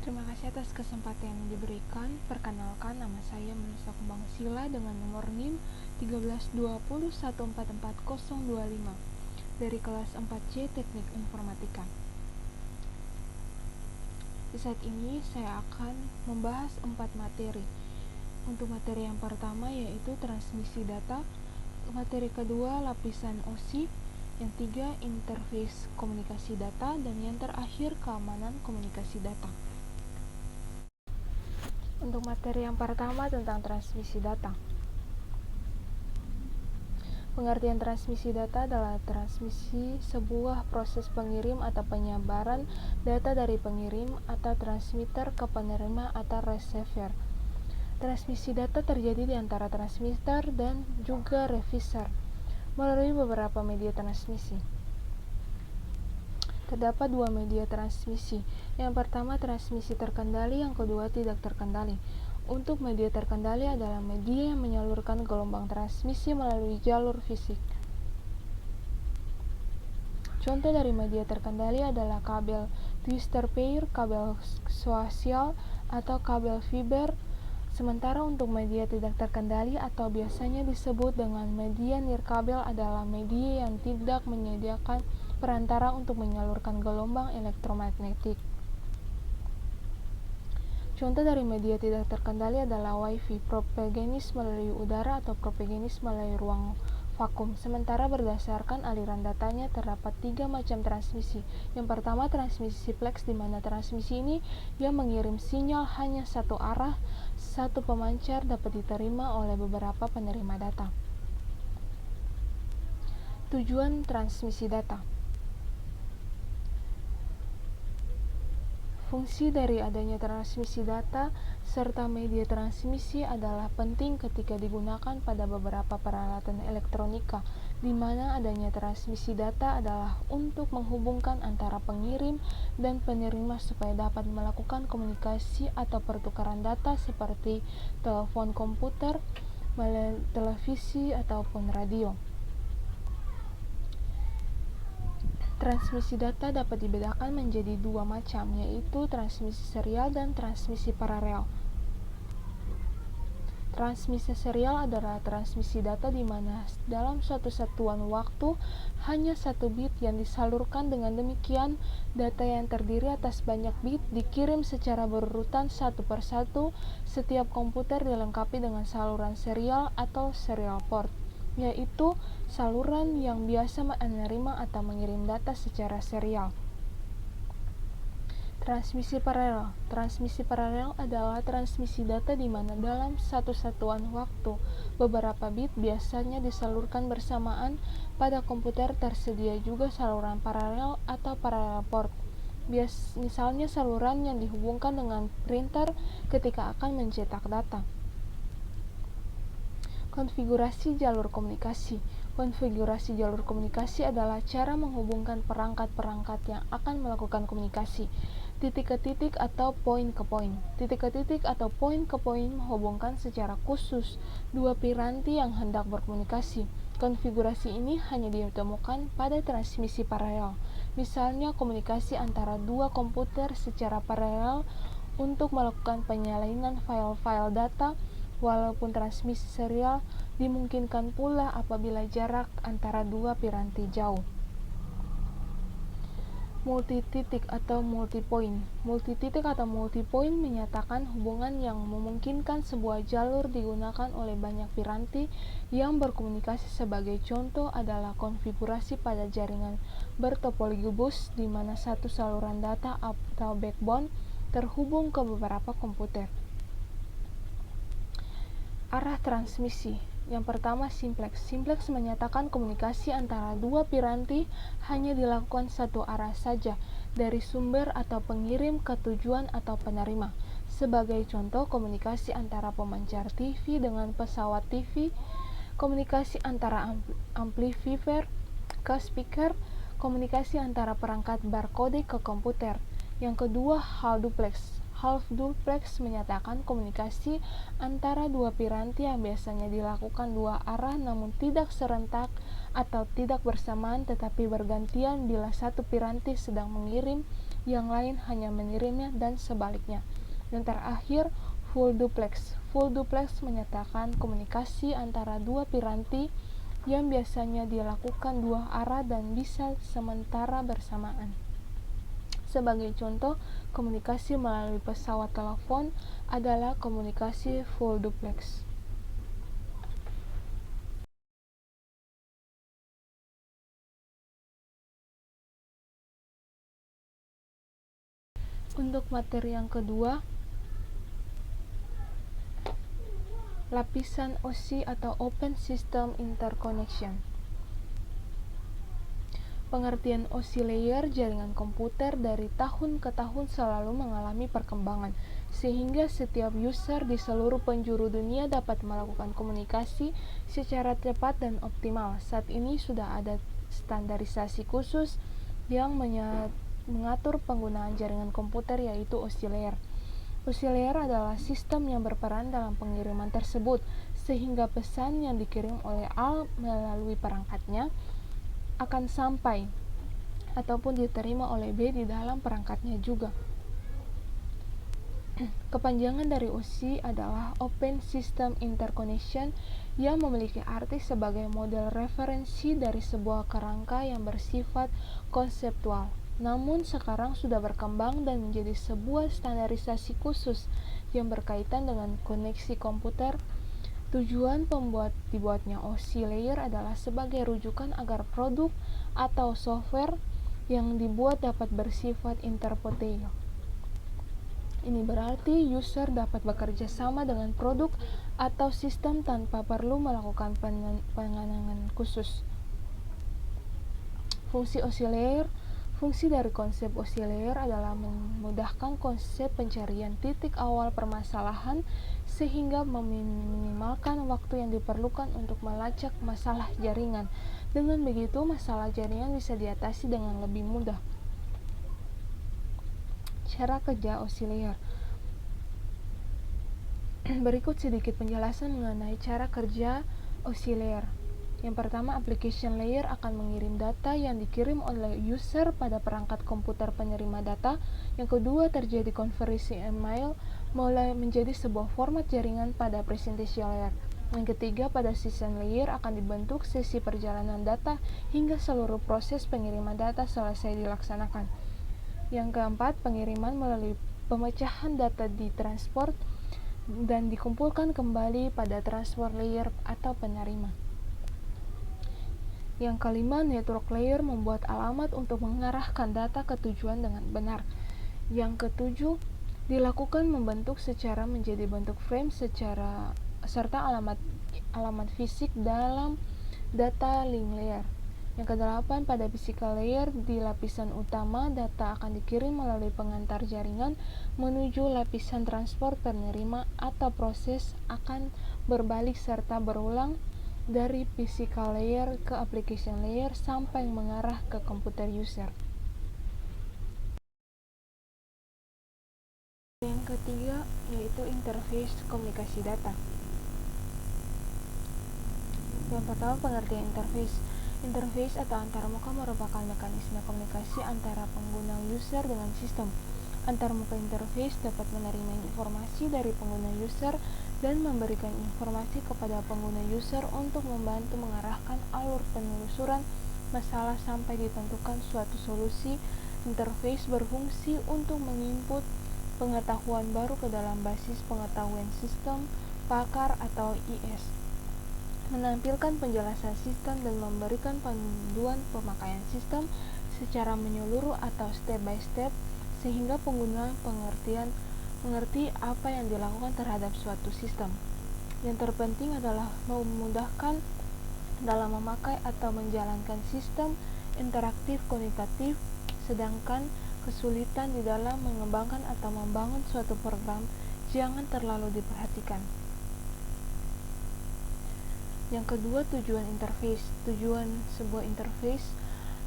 Terima kasih atas kesempatan yang diberikan. Perkenalkan, nama saya Melisa Kumbangsila dengan nomor NIM 1320144025 dari kelas 4C Teknik Informatika. Di saat ini saya akan membahas 4 materi. Untuk materi yang pertama yaitu transmisi data, materi kedua lapisan OSI, yang tiga interface komunikasi data, dan yang terakhir keamanan komunikasi data. Untuk materi yang pertama tentang transmisi data. Pengertian transmisi data adalah transmisi sebuah proses pengirim atau penyebaran data dari pengirim atau transmitter ke penerima atau receiver. Transmisi data terjadi di antara transmitter dan juga receiver melalui beberapa media transmisi. Terdapat dua media transmisi. Yang pertama transmisi terkendali, yang kedua tidak terkendali. Untuk media terkendali adalah media yang menyalurkan gelombang transmisi melalui jalur fisik. Contoh dari media terkendali adalah kabel twister pair, kabel koaksial, atau kabel fiber. Sementara untuk media tidak terkendali atau biasanya disebut dengan media nirkabel adalah media yang tidak menyediakan perantara untuk menyalurkan gelombang elektromagnetik. Contoh dari media tidak terkendali adalah Wi-Fi, propagenis melalui udara atau propagenis melalui ruang vakum. Sementara berdasarkan aliran datanya terdapat 3 macam transmisi. Yang pertama transmisi simplex, di mana transmisi ini yang mengirim sinyal hanya satu arah, satu pemancar dapat diterima oleh beberapa penerima data. Tujuan transmisi data. Fungsi dari adanya transmisi data serta media transmisi adalah penting ketika digunakan pada beberapa peralatan elektronika, di mana adanya transmisi data adalah untuk menghubungkan antara pengirim dan penerima supaya dapat melakukan komunikasi atau pertukaran data seperti telepon komputer, televisi, ataupun radio. Transmisi data dapat dibedakan menjadi dua macam, yaitu transmisi serial dan transmisi paralel. Transmisi serial adalah transmisi data di mana dalam suatu satuan waktu hanya satu bit yang disalurkan. Dengan demikian, data yang terdiri atas banyak bit dikirim secara berurutan satu persatu. Setiap komputer dilengkapi dengan saluran serial atau serial port, yaitu saluran yang biasa menerima atau mengirim data secara serial. Transmisi paralel. Transmisi paralel adalah transmisi data di mana dalam satu satuan waktu beberapa bit biasanya disalurkan bersamaan. Pada komputer tersedia juga saluran paralel atau parallel port. Misalnya saluran yang dihubungkan dengan printer ketika akan mencetak data. Konfigurasi jalur komunikasi. Konfigurasi jalur komunikasi adalah cara menghubungkan perangkat-perangkat yang akan melakukan komunikasi. Titik ke titik atau poin ke poin. Titik ke titik atau poin ke poin menghubungkan secara khusus dua piranti yang hendak berkomunikasi. Konfigurasi ini hanya ditemukan pada transmisi paralel. Misalnya komunikasi antara dua komputer secara paralel untuk melakukan penyalinan file-file data. Walaupun transmisi serial dimungkinkan pula apabila jarak antara dua piranti jauh. Multititik atau multipoint. Multititik atau multipoint menyatakan hubungan yang memungkinkan sebuah jalur digunakan oleh banyak piranti yang berkomunikasi. Sebagai contoh adalah konfigurasi pada jaringan bertopologi bus, di mana satu saluran data atau backbone terhubung ke beberapa komputer. Arah transmisi. Yang pertama simplex. Simplex menyatakan komunikasi antara dua piranti hanya dilakukan satu arah saja, dari sumber atau pengirim ke tujuan atau penerima. Sebagai contoh, komunikasi antara pemancar TV dengan pesawat TV, komunikasi antara amplifier ke speaker, komunikasi antara perangkat barcode ke komputer. Yang kedua, hal duplex. Half duplex menyatakan komunikasi antara dua piranti yang biasanya dilakukan dua arah namun tidak serentak atau tidak bersamaan tetapi bergantian bila satu piranti sedang mengirim yang lain hanya mengirimnya dan sebaliknya. Yang terakhir, full duplex. Full duplex menyatakan komunikasi antara dua piranti yang biasanya dilakukan dua arah dan bisa sementara bersamaan. Sebagai contoh, komunikasi melalui pesawat telepon adalah komunikasi full duplex. Untuk materi yang kedua, lapisan OSI atau Open System Interconnection. Pengertian OSI layer jaringan komputer dari tahun ke tahun selalu mengalami perkembangan, sehingga setiap user di seluruh penjuru dunia dapat melakukan komunikasi secara cepat dan optimal. Saat ini sudah ada standarisasi khusus yang mengatur penggunaan jaringan komputer, yaitu OSI layer. OSI layer adalah sistem yang berperan dalam pengiriman tersebut, sehingga pesan yang dikirim oleh A melalui perangkatnya akan sampai ataupun diterima oleh B di dalam perangkatnya juga. Kepanjangan dari OSI adalah Open System Interconnection, yang memiliki arti sebagai model referensi dari sebuah kerangka yang bersifat konseptual. Namun sekarang sudah berkembang dan menjadi sebuah standarisasi khusus yang berkaitan dengan koneksi komputer. Tujuan dibuatnya OSI layer adalah sebagai rujukan agar produk atau software yang dibuat dapat bersifat interoperable. Ini berarti user dapat bekerja sama dengan produk atau sistem tanpa perlu melakukan pengenangan khusus. Fungsi dari konsep OSI layer adalah memudahkan konsep pencarian titik awal permasalahan sehingga meminimalkan waktu yang diperlukan untuk melacak masalah jaringan. Dengan begitu, masalah jaringan bisa diatasi dengan lebih mudah. Cara kerja OSI layer. Berikut sedikit penjelasan mengenai cara kerja OSI layer. Yang pertama, application layer akan mengirim data yang dikirim oleh user pada perangkat komputer penerima data. Yang kedua, terjadi konversi email mulai menjadi sebuah format jaringan pada presentation layer. Yang ketiga, pada session layer akan dibentuk sesi perjalanan data hingga seluruh proses pengiriman data selesai dilaksanakan. Yang keempat, pengiriman melalui pemecahan data ditransport dan dikumpulkan kembali pada transport layer atau penerima. Yang kelima, network layer membuat alamat untuk mengarahkan data ke tujuan dengan benar. Yang ketujuh, dilakukan membentuk secara menjadi bentuk frame serta alamat fisik dalam data link layer. Yang kedelapan, pada physical layer di lapisan utama, data akan dikirim melalui pengantar jaringan menuju lapisan transport penerima atau proses akan berbalik serta berulang dari physical layer ke application layer sampai mengarah ke komputer user. Yang ketiga yaitu interface komunikasi data. Yang pertama, pengertian interface. Interface atau antarmuka merupakan mekanisme komunikasi antara pengguna user dengan sistem. Antarmuka interface dapat menerima informasi dari pengguna user dan memberikan informasi kepada pengguna user untuk membantu mengarahkan alur penelusuran masalah sampai ditentukan suatu solusi. Interface berfungsi untuk menginput pengetahuan baru ke dalam basis pengetahuan sistem pakar atau IS, menampilkan penjelasan sistem dan memberikan panduan pemakaian sistem secara menyeluruh atau step by step sehingga pengguna mengerti apa yang dilakukan terhadap suatu sistem. Yang terpenting adalah memudahkan dalam memakai atau menjalankan sistem interaktif kuantitatif, sedangkan kesulitan di dalam mengembangkan atau membangun suatu program jangan terlalu diperhatikan. Yang kedua, tujuan interface. Tujuan sebuah interface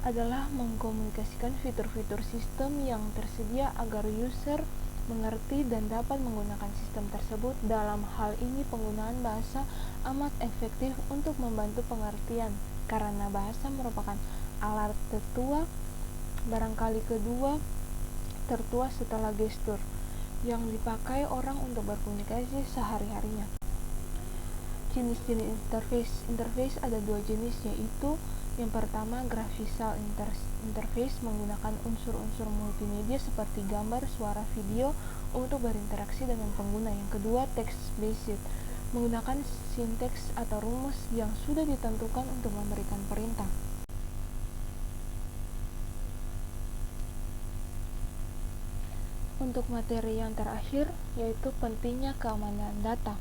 adalah mengkomunikasikan fitur-fitur sistem yang tersedia agar user mengerti dan dapat menggunakan sistem tersebut. Dalam hal ini, penggunaan bahasa amat efektif untuk membantu pengertian, karena bahasa merupakan alat tertua. Barangkali kedua, tertua setelah gestur yang dipakai orang untuk berkomunikasi sehari-harinya. Jenis-jenis interface ada dua jenis, yaitu yang pertama graphical interface menggunakan unsur-unsur multimedia seperti gambar, suara, video untuk berinteraksi dengan pengguna. Yang kedua text-based menggunakan sinteks atau rumus yang sudah ditentukan untuk memberikan perintah. Untuk materi yang terakhir, yaitu pentingnya keamanan data.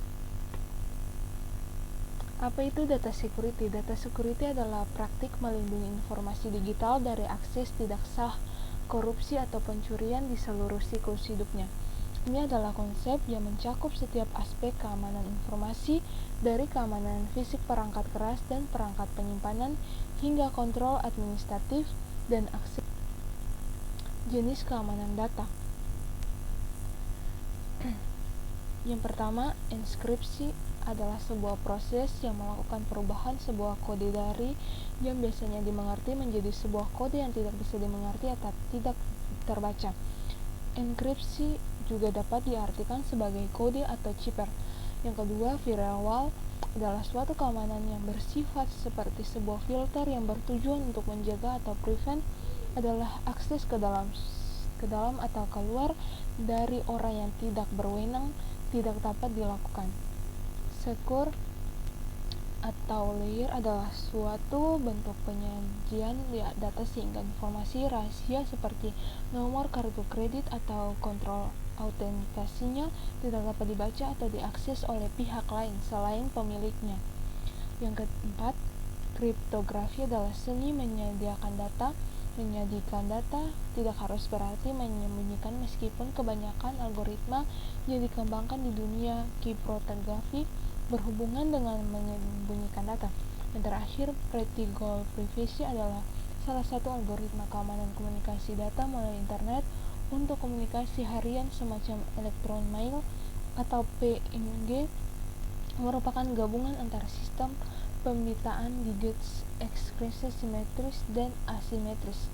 Apa itu data security? Data security adalah praktik melindungi informasi digital dari akses tidak sah, korupsi, atau pencurian di seluruh siklus hidupnya. Ini adalah konsep yang mencakup setiap aspek keamanan informasi, dari keamanan fisik perangkat keras dan perangkat penyimpanan, hingga kontrol administratif dan akses. Jenis keamanan data. Yang pertama, enkripsi adalah sebuah proses yang melakukan perubahan sebuah kode dari yang biasanya dimengerti menjadi sebuah kode yang tidak bisa dimengerti atau tidak terbaca. Enkripsi juga dapat diartikan sebagai kode atau cipher. Yang kedua, firewall adalah suatu keamanan yang bersifat seperti sebuah filter yang bertujuan untuk menjaga atau prevent adalah akses ke dalam atau keluar dari orang yang tidak berwenang tidak dapat dilakukan. Secure atau layer adalah suatu bentuk penyajian data sehingga informasi rahasia seperti nomor kartu kredit atau kontrol autentikasinya tidak dapat dibaca atau diakses oleh pihak lain selain pemiliknya. Yang keempat, kriptografi adalah seni menyajikan data tidak harus berarti menyembunyikan, meskipun kebanyakan algoritma yang dikembangkan di dunia kriptografi berhubungan dengan menyembunyikan data. Yang terakhir, practical privacy adalah salah satu algoritma keamanan komunikasi data melalui internet untuk komunikasi harian semacam elektron mail atau PNG, merupakan gabungan antara sistem pembitaan digit eksklusi simetris dan asimetris.